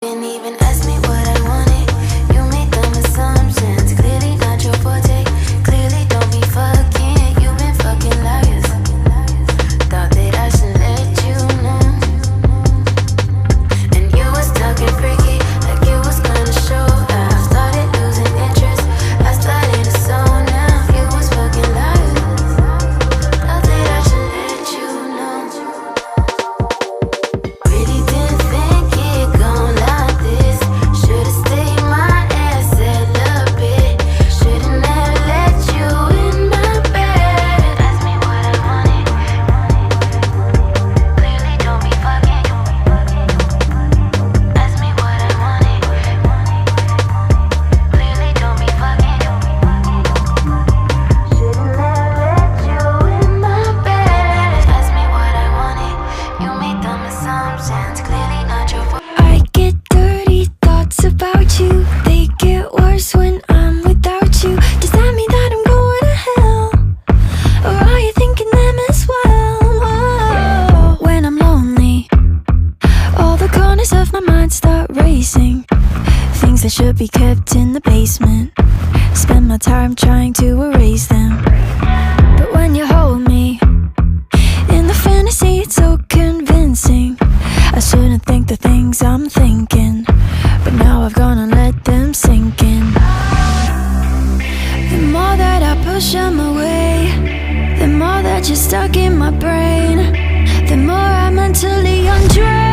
Didn't even ask me what I wanted. You made dumb assumptions. Clearly not your forte. Clearly don't be fucking. You've been fucking liars. Thought that I should let you know. And you was talking freaky, like you was gonna show. I started losing interest. I started to zone out. You was fucking liars. Thought that I should let you know. Really didn't think it gon' like this. Should've stayed my ass celibate. Should've never let you in my bed. Ask me what I wanted. Clearly don't be fucking. Ask me what I wanted. Clearly don't be fucking. Should've never let you in my bed. Ask me what I wanted. You made dumb assumptions. Clearly not your fault. I get dirty thoughts about you. They get worse when I'm without you. Does that mean that I'm going to hell? Or are you thinking them as well? Whoa. When I'm lonely, all the corners of my mind start racing. Things that should be kept in the basement. Spend my time trying to erase them. But when you hold me in the fantasy, it's so convincing. I shouldn't think the things I'm thinking, but now I've gone and let them sink in. The more that I push them away, the more that you're stuck in my brain, the more I mentally undrained.